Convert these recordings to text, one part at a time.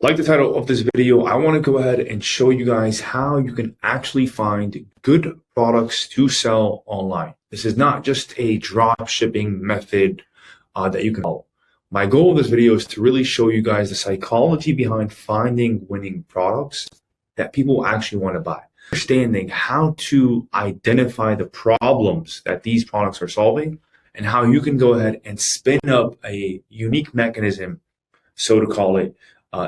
Like the title of this video, I want to go ahead and show you guys how you can actually find good products to sell online. This is not just a drop shipping method that you can follow. My goal of this video is to really show you guys the psychology behind finding winning products that people actually want to buy. Understanding how to identify the problems that these products are solving and how you can go ahead and spin up a unique mechanism, so to call it,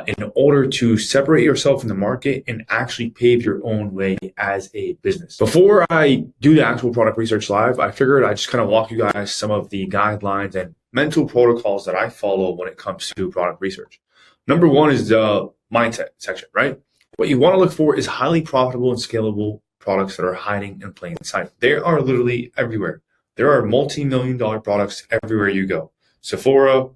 in order to separate yourself from the market and actually pave your own way as a business. Before I do the actual product research live, I figured I'd just kind of walk you guys some of the guidelines and mental protocols that I follow when it comes to product research. Number one is the mindset section, right? What you want to look for is highly profitable and scalable products that are hiding in plain sight. They are literally everywhere. There are multi-million-dollar products everywhere you go. Sephora,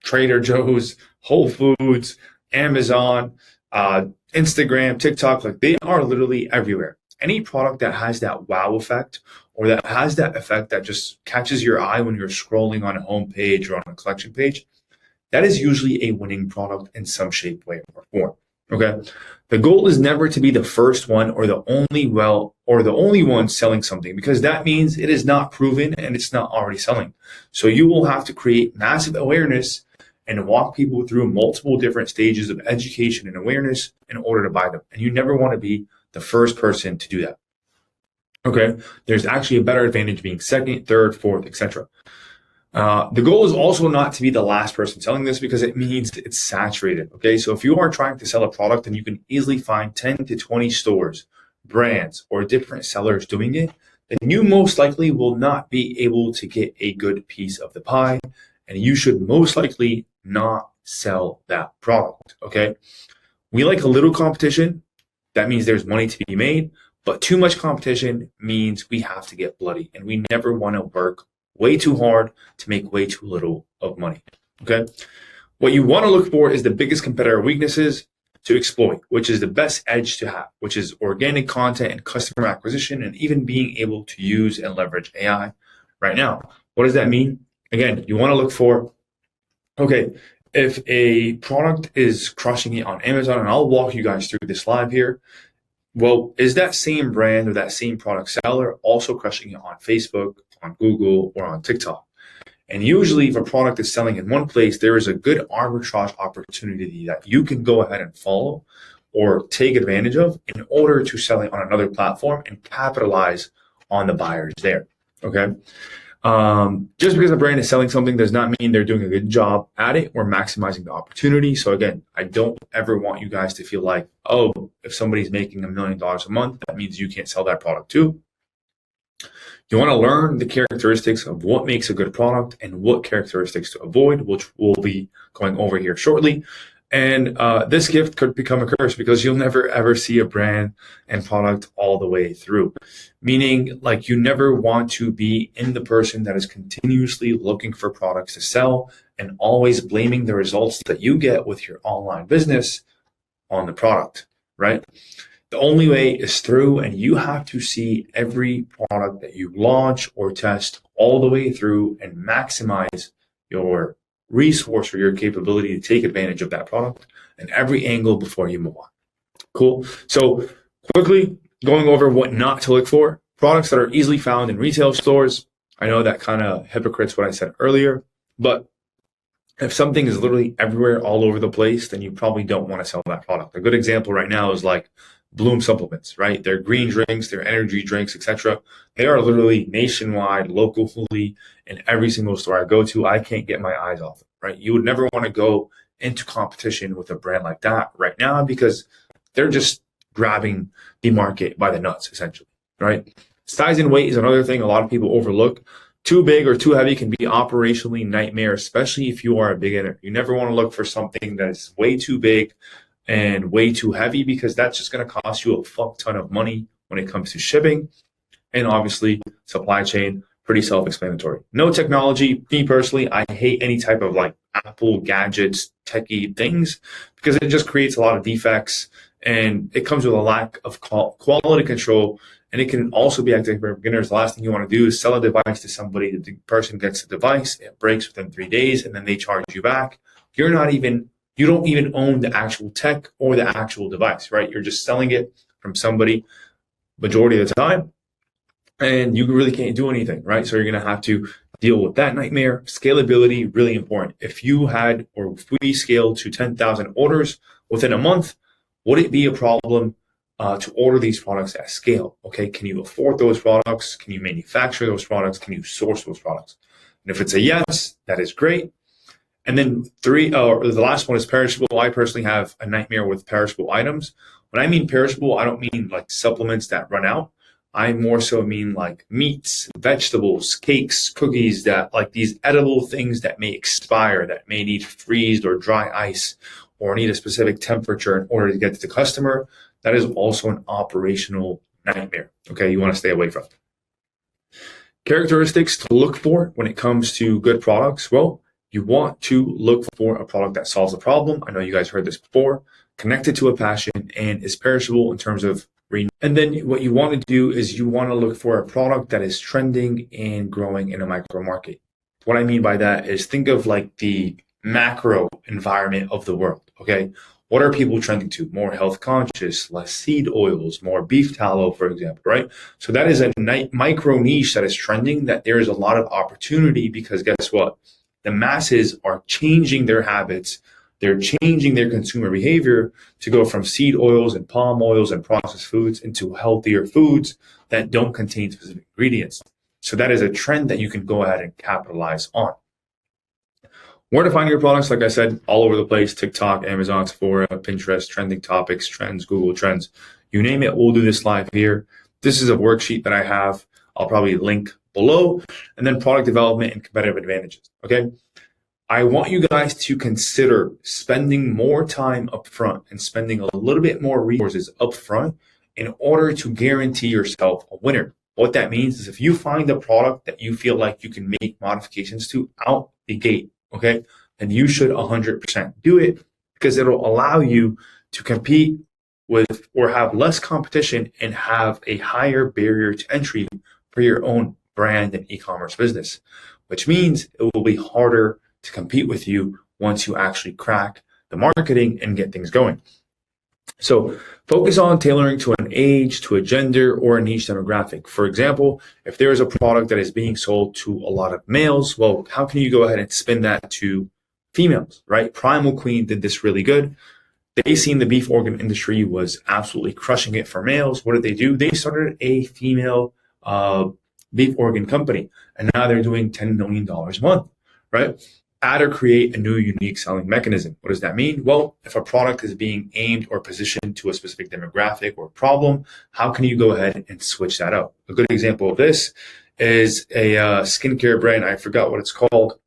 Trader Joe's, Whole Foods, Amazon, Instagram, TikTok, like they are literally everywhere. Any product that has that wow effect or that has that effect that just catches your eye when you're scrolling on a home page or on a collection page, that is usually a winning product in some shape, way, or form. Okay. The goal is never to be the first one or the only one selling something, because that means it is not proven and it's not already selling. So you will have to create massive awareness and walk people through multiple different stages of education and awareness in order to buy them. And you never want to be the first person to do that. Okay. There's actually a better advantage being second, third, fourth, etc. The goal is also not to be the last person selling this, because it means it's saturated. Okay. So if you are trying to sell a product and you can easily find 10 to 20 stores, brands, or different sellers doing it, then you most likely will not be able to get a good piece of the pie. And you should most likely not sell that product. Okay. We like a little competition. That means there's money to be made, but too much competition means we have to get bloody, and we never want to work way too hard to make way too little of money. Okay. What you want to look for is the biggest competitor weaknesses to exploit, which is the best edge to have, which is organic content and customer acquisition, and even being able to use and leverage AI right now. What does that mean? Again, you want to look for, okay, if a product is crushing it on Amazon, and I'll walk you guys through this live here, well, is that same brand or that same product seller also crushing it on Facebook, on Google, or on TikTok? And usually if a product is selling in one place, there is a good arbitrage opportunity that you can go ahead and follow or take advantage of in order to sell it on another platform and capitalize on the buyers there. Okay. Just because a brand is selling something does not mean they're doing a good job at it or maximizing the opportunity. So again, I don't ever want you guys to feel like, oh, if somebody's making $1 million a month, that means you can't sell that product too. You want to learn the characteristics of what makes a good product and what characteristics to avoid, which we'll be going over here shortly. And this gift could become a curse, because you'll never ever see a brand and product all the way through. Meaning, like, you never want to be in the person that is continuously looking for products to sell and always blaming the results that you get with your online business on the product, right? The only way is through, and you have to see every product that you launch or test all the way through and maximize your resource or your capability to take advantage of that product in every angle before you move on. Cool. So quickly going over what not to look for: products that are easily found in retail stores. I know that kind of hypocrites what I said earlier, but if something is literally everywhere all over the place, then you probably don't want to sell that product. A good example right now is like Bloom supplements, right? They're green drinks, they're energy drinks, etc. They are literally nationwide, locally, in every single store I go to. I can't get my eyes off it, right? You would never want to go into competition with a brand like that right now, because they're just grabbing the market by the nuts, essentially, right? Size and weight is another thing a lot of people overlook. Too big or too heavy can be operationally nightmare, especially if you are a beginner. You never want to look for something that's way too big and way too heavy, because that's just going to cost you a fuck ton of money when it comes to shipping. And obviously supply chain, pretty self-explanatory. No technology. Me personally, I hate any type of like Apple gadgets, techie things, because it just creates a lot of defects, and it comes with a lack of quality control. And it can also be active for beginners. The last thing you want to do is sell a device to somebody. The person gets the device, it breaks within 3 days, and then they charge you back. You're not even you don't even own the actual tech or the actual device, right? You're just selling it from somebody majority of the time, and you really can't do anything, right? So you're going to have to deal with that nightmare. Scalability, really important. If you had, or if we scaled to 10,000 orders within a month, would it be a problem to order these products at scale? Okay, can you afford those products? Can you manufacture those products? Can you source those products? And if it's a yes, that is great. And then the last one is perishable. I personally have a nightmare with perishable items. When I mean perishable, I don't mean like supplements that run out. I more so mean like meats, vegetables, cakes, cookies, that like these edible things that may expire, that may need freezed or dry ice, or need a specific temperature in order to get to the customer. That is also an operational nightmare. Okay, you want to stay away from. Characteristics to look for when it comes to good products. Well, you want to look for a product that solves a problem. I know you guys heard this before. Connected to a passion and is perishable in terms of and then what you want to do is you want to look for a product that is trending and growing in a micro market. What I mean by that is think of like the macro environment of the world. Okay. What are people trending to? More health conscious, less seed oils, more beef tallow, for example, right? So that is a micro niche that is trending, that there is a lot of opportunity, because guess what? The masses are changing their habits. They're changing their consumer behavior to go from seed oils and palm oils and processed foods into healthier foods that don't contain specific ingredients. So that is a trend that you can go ahead and capitalize on. Where to find your products? Like I said, all over the place: TikTok, Amazon, Sephora, Pinterest, trending topics, trends, Google Trends, you name it. We'll do this live here. This is a worksheet that I have. I'll probably link below. And then product development and competitive advantages. Okay. I want you guys to consider spending more time up front and spending a little bit more resources up front in order to guarantee yourself a winner. What that means is if you find a product that you feel like you can make modifications to out the gate, okay, then you should 100% do it, because it'll allow you to compete with or have less competition and have a higher barrier to entry for your own brand and e-commerce business, which means it will be harder to compete with you once you actually crack the marketing and get things going. So focus on tailoring to an age, to a gender, or a niche demographic. For example, if there is a product that is being sold to a lot of males, well, how can you go ahead and spin that to females, right? Primal Queen did this really good. They seen the beef organ industry was absolutely crushing it for males. What did they do? They started a female beef organ company, and now they're doing $10 million a month, right? Add or create a new unique selling mechanism. What does that mean? Well, if a product is being aimed or positioned to a specific demographic or problem, how can you go ahead and switch that up? A good example of this is a skincare brand. I forgot what it's called.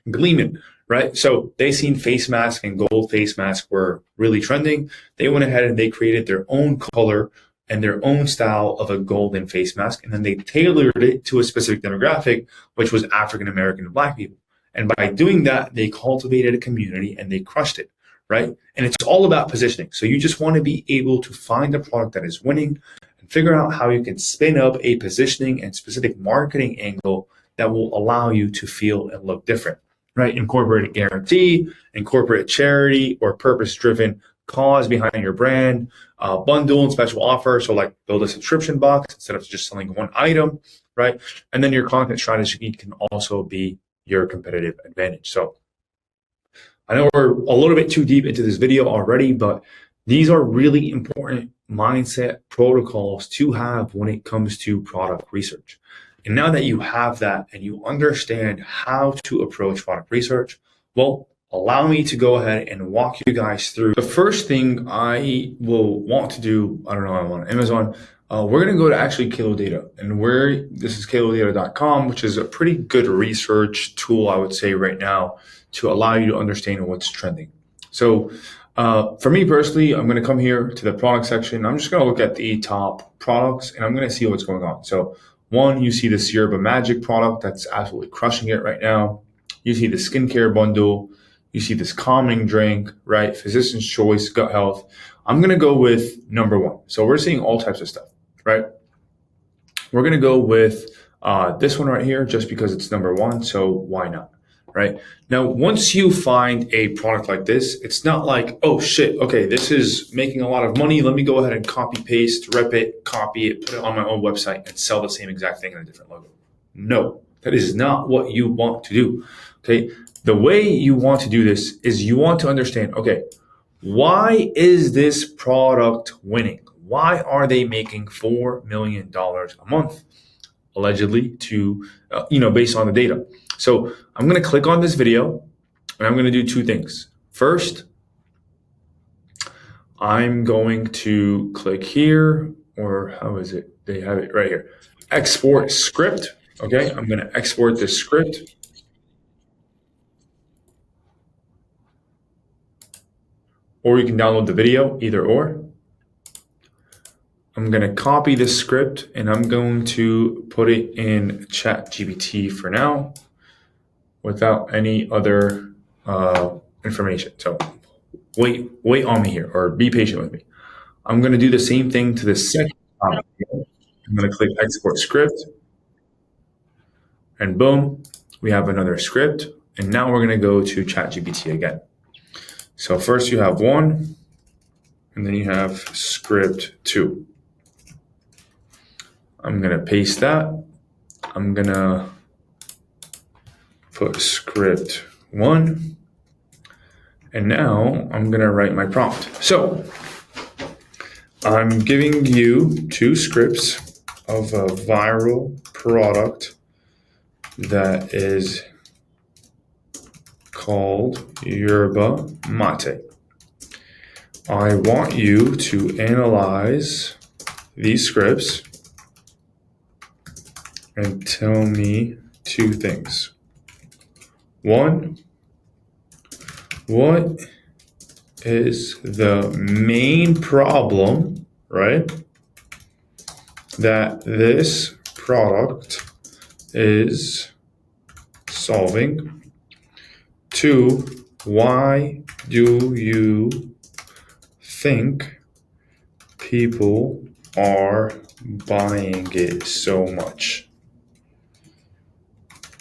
Gleeman, right? So they seen face mask and gold face mask were really trending. They went ahead and they created their own color and their own style of a golden face mask. And then they tailored it to a specific demographic, which was African American and Black people. And by doing that, they cultivated a community and they crushed it, right? And it's all about positioning. So you just want to be able to find a product that is winning and figure out how you can spin up a positioning and specific marketing angle that will allow you to feel and look different, right? Incorporate a guarantee, incorporate charity or purpose-driven cause behind your brand, bundle and special offer. So like build a subscription box instead of just selling one item, right? And then your content strategy can also be your competitive advantage. So I know we're a little bit too deep into this video already, but these are really important mindset protocols to have when it comes to product research. And now that you have that and you understand how to approach product research, well, allow me to go ahead and walk you guys through. The first thing I will want to do, I don't know, I'm on Amazon. We're going to go to actually Kalo Data, and this is kalodata.com, which is a pretty good research tool, I would say right now, to allow you to understand what's trending. So for me personally, I'm going to come here to the product section. I'm just going to look at the top products and I'm going to see what's going on. So one, you see the Yerba Magic product that's absolutely crushing it right now. You see the skincare bundle. You see this calming drink, right? Physician's choice, gut health. I'm going to go with number one. So we're seeing all types of stuff, right? We're going to go with this one right here just because it's number one. So why not? right? Now, once you find a product like this, it's not like, oh shit, okay, this is making a lot of money. Let me go ahead and copy paste, rep it, copy it, put it on my own website and sell the same exact thing in a different logo. No, that is not what you want to do, okay? The way you want to do this is you want to understand, okay, why is this product winning? Why are they making $4 million a month? Allegedly based on the data. So I'm going to click on this video and I'm going to do two things. First, I'm going to click here, or how is it? They have it right here. Export script. Okay. I'm going to export this script. Or you can download the video, either or. I'm going to copy this script and I'm going to put it in ChatGPT for now without any other information. So wait on me here, or be patient with me. I'm going to do the same thing to the second video. I'm going to click export script and boom, we have another script. And now we're going to go to ChatGPT again. So first you have one and then you have script 2. I'm going to paste that. I'm going to put script 1. And now I'm going to write my prompt. So I'm giving you 2 scripts of a viral product that is called yerba mate. I want you to analyze these scripts and tell me 2 things. 1, what is the main problem, right, that this product is solving? 2, why do you think people are buying it so much?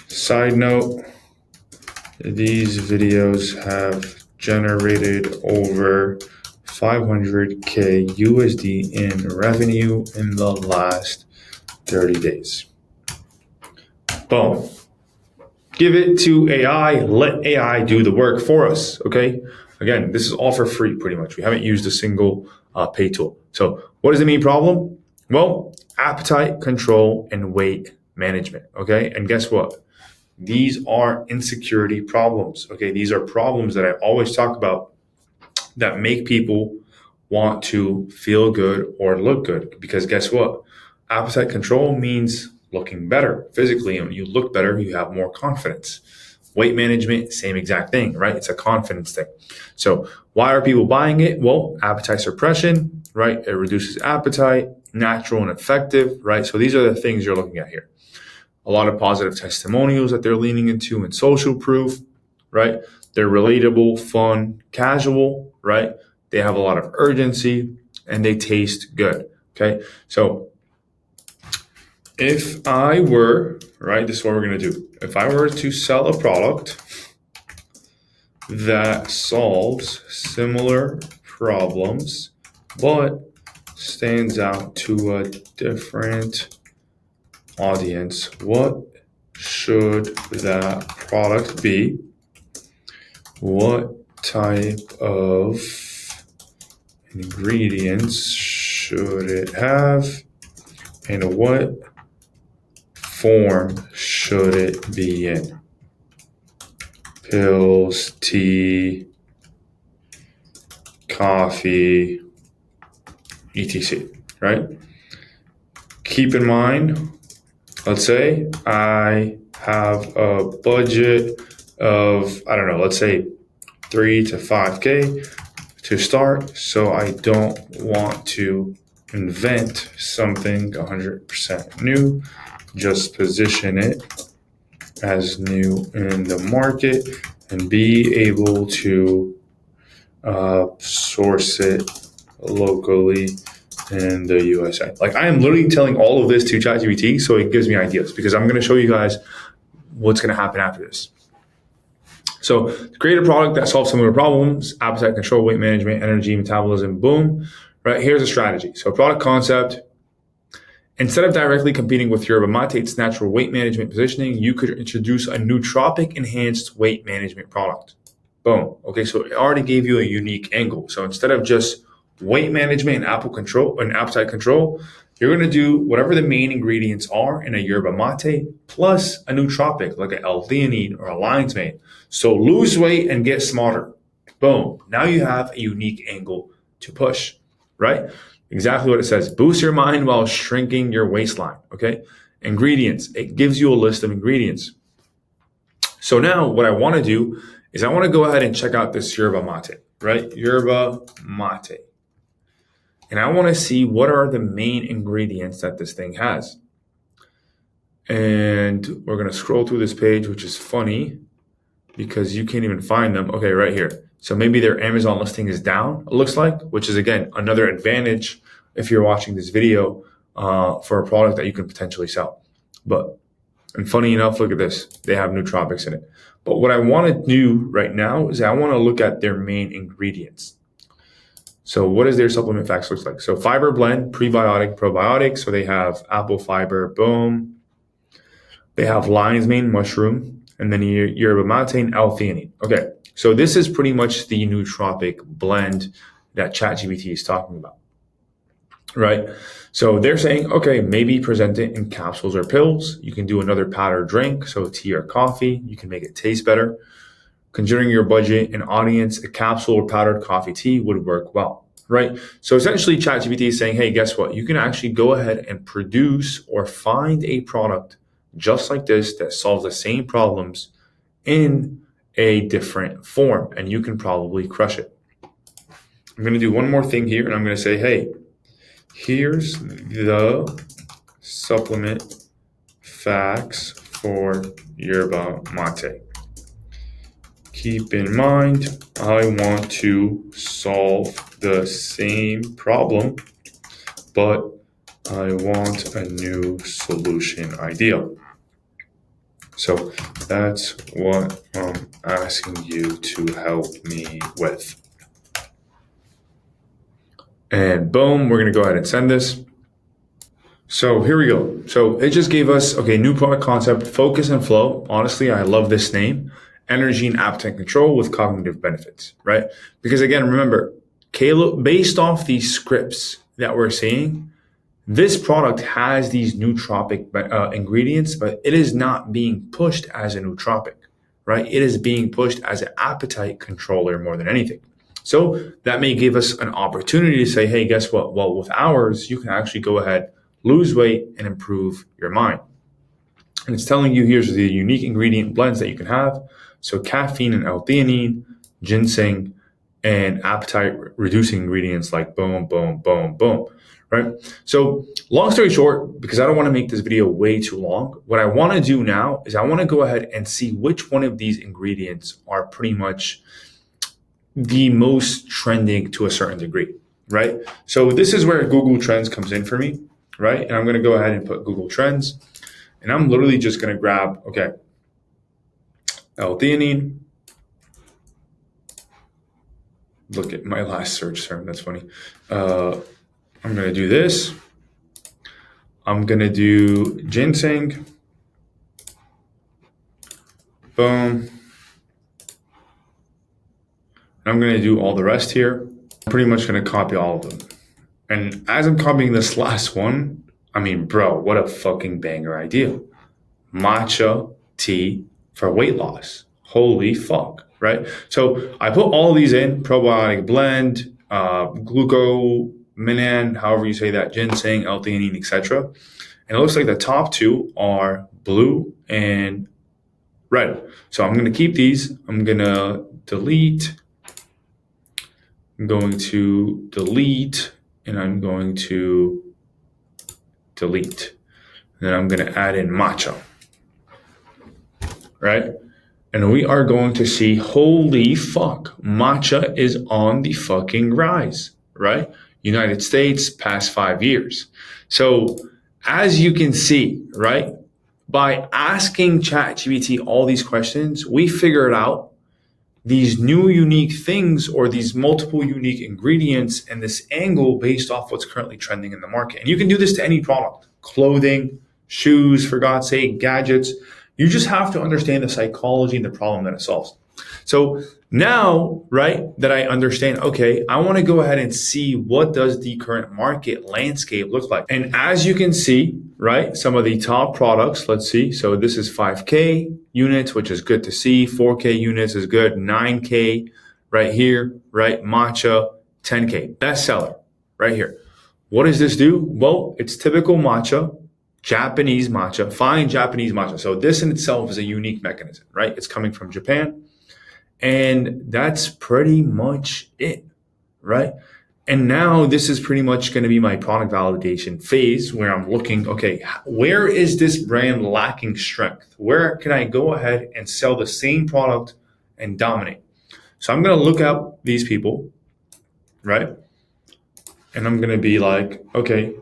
Side note, these videos have generated over 500K USD in revenue in the last 30 days. Boom. Give it to AI, let AI do the work for us, okay? Again, this is all for free pretty much. We haven't used a single pay tool. So what is the main problem? Well, appetite control and weight management, okay? And guess what? These are insecurity problems, okay? These are problems that I always talk about that make people want to feel good or look good. Because guess what? Appetite control means looking better physically. And when you look better, you have more confidence. Weight management, same exact thing, right? It's a confidence thing. So why are people buying it? Well, appetite suppression, right? It reduces appetite, natural and effective, right? So these are the things you're looking at here. A lot of positive testimonials that they're leaning into and social proof, right? They're relatable, fun, casual, right? They have a lot of urgency and they taste good, okay? So if I were, right, this is what we're going to do. If I were to sell a product that solves similar problems, but stands out to a different audience, what should that product be? What type of ingredients should it have? And what form should it be in? Pills, tea, coffee, etc. Right? Keep in mind, let's say I have a budget of, I don't know, let's say 3 to 5K to start. So I don't want to invent something 100% new. Just position it as new in the market and be able to source it locally in the USA. Like, I am literally telling all of this to ChatGPT so it gives me ideas, because I'm going to show you guys what's going to happen after this. So create a product that solves similar problems: appetite control, weight management, energy, metabolism, boom. Right, here's a strategy. So product concept: instead of directly competing with yerba mate's natural weight management positioning, you could introduce a nootropic enhanced weight management product. Boom. Okay, so it already gave you a unique angle. So instead of just weight management and appetite control, you're going to do whatever the main ingredients are in a yerba mate plus a nootropic like an L-theanine or a lion's mane. So lose weight and get smarter. Boom. Now you have a unique angle to push, right? Exactly what it says. Boost your mind while shrinking your waistline. Okay. Ingredients. It gives you a list of ingredients. So now what I want to do is I want to go ahead and check out this yerba mate, right? Yerba mate. And I want to see what are the main ingredients that this thing has. And we're going to scroll through this page, which is funny because you can't even find them. Okay, right here. So maybe their Amazon listing is down, it looks like, which is, again, another advantage if you're watching this video for a product that you can potentially sell. And funny enough, look at this. They have nootropics in it. But what I want to do right now is I want to look at their main ingredients. So what does their supplement facts look like? So fiber blend, prebiotic, probiotic. So they have apple fiber, boom. They have lion's mane, mushroom, and then yerba mate and L-theanine. Okay, so this is pretty much the nootropic blend that ChatGPT is talking about, right? So they're saying, okay, maybe present it in capsules or pills. You can do another powder drink, so tea or coffee. You can make it taste better. Considering your budget and audience, a capsule or powdered coffee tea would work well, right? So essentially ChatGPT is saying, hey, guess what? You can actually go ahead and produce or find a product just like this that solves the same problems in a different form, and you can probably crush it. I'm going to do one more thing here, and I'm going to say, hey, here's the supplement facts for yerba mate. Keep in mind, I want to solve the same problem, but I want a new solution idea. So that's what I'm asking you to help me with. And boom, we're going to go ahead and send this. So here we go. So it just gave us, okay, new product concept, focus and flow. Honestly, I love this name. Energy and appetite control with cognitive benefits, right? Because again, remember, based off these scripts that we're seeing, this product has these nootropic ingredients, but it is not being pushed as a nootropic, right? It is being pushed as an appetite controller more than anything. So that may give us an opportunity to say, hey, guess what? Well, with ours, you can actually go ahead, lose weight, and improve your mind. And it's telling you here's the unique ingredient blends that you can have. So caffeine and L-theanine, ginseng, and appetite reducing ingredients like boom, boom, boom, boom, right? So long story short, because I don't want to make this video way too long, what I want to do now is I want to go ahead and see which one of these ingredients are pretty much the most trending to a certain degree, right? So this is where Google Trends comes in for me, right? And I'm going to go ahead and put Google Trends, and I'm literally just going to grab, okay, L-theanine. Look at my last search term. That's funny. I'm going to do this. I'm going to do ginseng. Boom. I'm going to do all the rest here. I'm pretty much going to copy all of them. And as I'm copying this last one, I mean, bro, what a fucking banger idea. Matcha tea for weight loss. Holy fuck, right? So I put all these in, probiotic blend, glucomannan, however you say that, ginseng, L-theanine, etc. And it looks like the top two are blue and red. So I'm going to keep these. I'm going to delete. I'm going to delete, and I'm going to delete. And then I'm going to add in matcha, right? And we are going to see, holy fuck, matcha is on the fucking rise, right? United States, past 5 years. So as you can see, right, by asking ChatGPT all these questions, we figured out these new unique things or these multiple unique ingredients and this angle based off what's currently trending in the market. And you can do this to any product, clothing, shoes, for God's sake, gadgets. You just have to understand the psychology and the problem that it solves. So now, right, that I understand, okay, I want to go ahead and see what does the current market landscape look like. And as you can see, right, some of the top products, let's see. So this is 5K units, which is good to see. 4K units is good. 9K right here, right? Matcha, 10K, bestseller right here. What does this do? Well, it's typical matcha, Japanese matcha, fine Japanese matcha. So this in itself is a unique mechanism, right? It's coming from Japan. And that's pretty much it, right? And now this is pretty much going to be my product validation phase where I'm looking, okay, where is this brand lacking strength? Where can I go ahead and sell the same product and dominate? So I'm going to look up these people, right? And I'm going to be like, okay,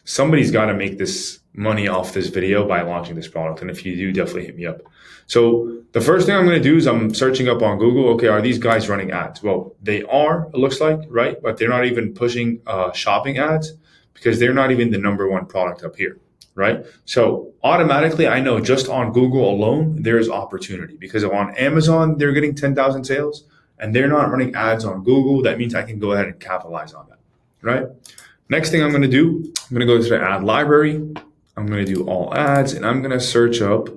somebody's got to make this money off this video by launching this product. And if you do, definitely hit me up. So the first thing I'm going to do is I'm searching up on Google. Okay, are these guys running ads? Well, they are, it looks like, right? But they're not even pushing shopping ads because they're not even the number one product up here, right? So automatically, I know just on Google alone, there's opportunity because on Amazon, they're getting 10,000 sales and they're not running ads on Google. That means I can go ahead and capitalize on that, right? Next thing I'm going to do, I'm going to go to the ad library. I'm going to do all ads and I'm going to search up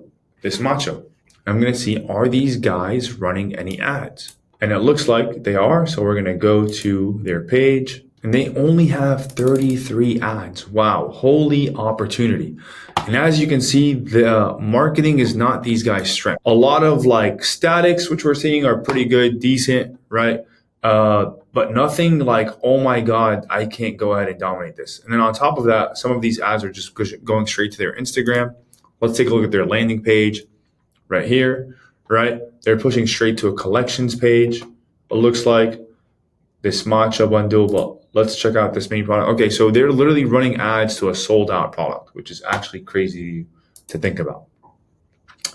this matcha. I'm going to see, are these guys running any ads? And it looks like they are. So we're going to go to their page and they only have 33 ads. Wow. Holy opportunity. And as you can see, the marketing is not these guys' strength. A lot of like statics, which we're seeing are pretty good, decent, right? But nothing like, oh my God, I can't go ahead and dominate this. And then on top of that, some of these ads are just going straight to their Instagram. Let's take a look at their landing page right here, right? They're pushing straight to a collections page. It looks like this matcha bundle, but let's check out this main product. Okay, so they're literally running ads to a sold out product, which is actually crazy to think about.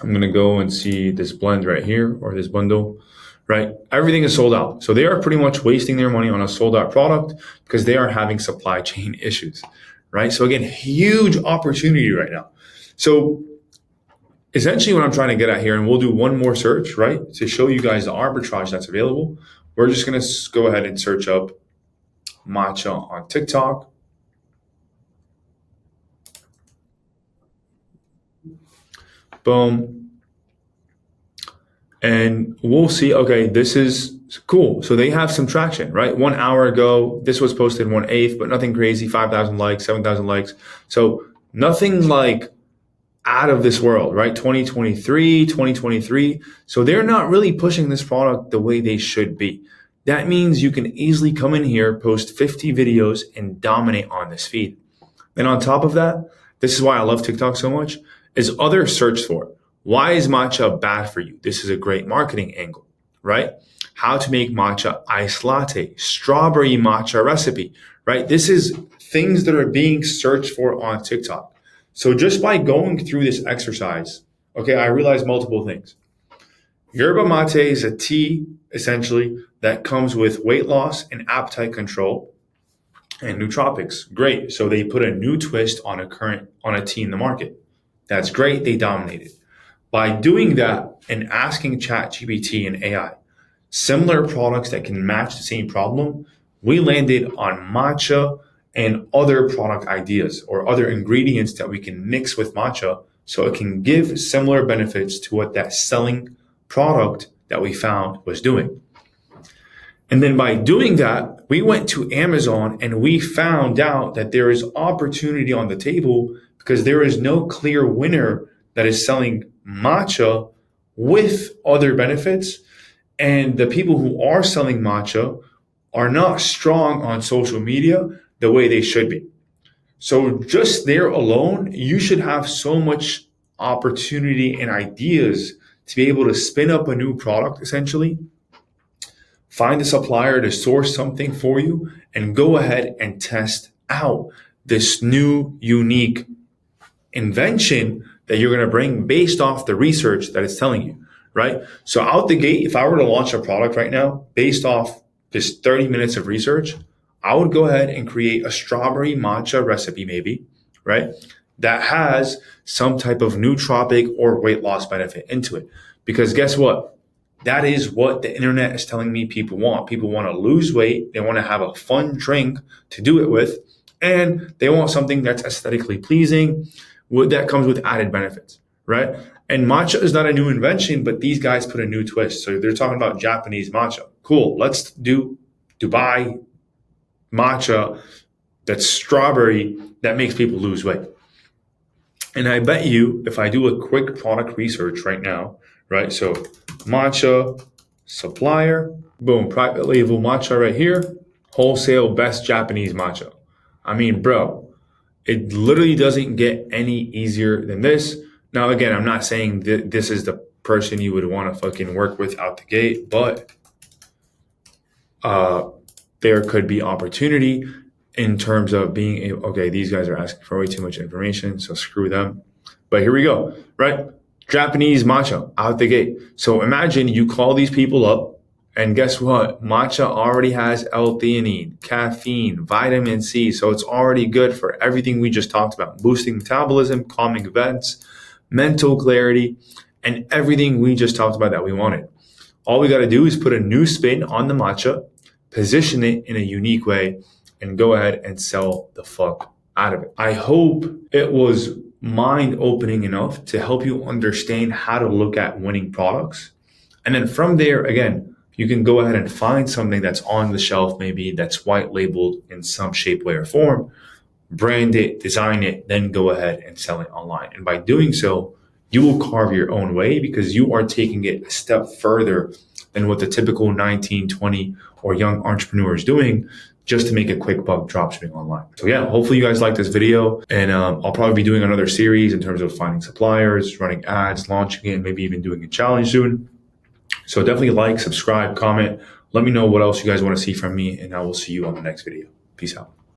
I'm gonna go and see this blend right here or this bundle. Right? Everything is sold out. So they are pretty much wasting their money on a sold out product because they are having supply chain issues, right? So again, huge opportunity right now. So essentially what I'm trying to get at here, and we'll do one more search, right? To show you guys the arbitrage that's available. We're just going to go ahead and search up matcha on TikTok. Boom. And we'll see, okay, this is cool. So they have some traction, right? 1 hour ago, this was posted 1/8, but nothing crazy, 5,000 likes, 7,000 likes. So nothing like out of this world, right? 2023. So they're not really pushing this product the way they should be. That means you can easily come in here, post 50 videos and dominate on this feed. And on top of that, this is why I love TikTok so much, is others search for it. Why is matcha bad for you? This is a great marketing angle, right? How to make matcha iced latte, strawberry matcha recipe, right? This is things that are being searched for on TikTok. So just by going through this exercise, okay, I realized multiple things. Yerba mate is a tea, essentially, that comes with weight loss and appetite control and nootropics. Great. So they put a new twist on a tea in the market. That's great. They dominated. By doing that and asking ChatGPT and AI similar products that can match the same problem, we landed on matcha and other product ideas or other ingredients that we can mix with matcha so it can give similar benefits to what that selling product that we found was doing. And then by doing that, we went to Amazon and we found out that there is opportunity on the table because there is no clear winner that is selling matcha with other benefits. And the people who are selling matcha are not strong on social media the way they should be. So just there alone, you should have so much opportunity and ideas to be able to spin up a new product, essentially, find a supplier to source something for you, and go ahead and test out this new, unique invention that you're going to bring based off the research that it's telling you, right? So out the gate, if I were to launch a product right now, based off this 30 minutes of research, I would go ahead and create a strawberry matcha recipe maybe, right? That has some type of nootropic or weight loss benefit into it. Because guess what? That is what the internet is telling me people want. People want to lose weight. They want to have a fun drink to do it with. And they want something that's aesthetically pleasing that comes with added benefits, right? And matcha is not a new invention, but these guys put a new twist. So they're talking about Japanese matcha. Cool. Let's do Dubai matcha that's strawberry that makes people lose weight. And I bet you if I do a quick product research right now, right? So matcha supplier, boom, private label matcha right here, wholesale best Japanese matcha. I mean, bro, it literally doesn't get any easier than this. Now, again, I'm not saying that this is the person you would want to fucking work with out the gate, but there could be opportunity in terms of being able, okay, these guys are asking for way too much information, so screw them. But here we go, right? Japanese matcha out the gate. So imagine you call these people up, and guess what? Matcha already has L-theanine, caffeine, vitamin C. So it's already good for everything we just talked about. Boosting metabolism, calming events, mental clarity, and everything we just talked about that we wanted. All we got to do is put a new spin on the matcha, position it in a unique way, and go ahead and sell the fuck out of it. I hope it was mind-opening enough to help you understand how to look at winning products. And then from there, again, you can go ahead and find something that's on the shelf, maybe that's white labeled in some shape, way, or form, brand it, design it, then go ahead and sell it online. And by doing so, you will carve your own way because you are taking it a step further than what the typical 19, 20, or young entrepreneur is doing just to make a quick buck dropshipping online. So yeah, hopefully you guys like this video, and I'll probably be doing another series in terms of finding suppliers, running ads, launching it, maybe even doing a challenge soon. So definitely like, subscribe, comment. Let me know what else you guys want to see from me, and I will see you on the next video. Peace out.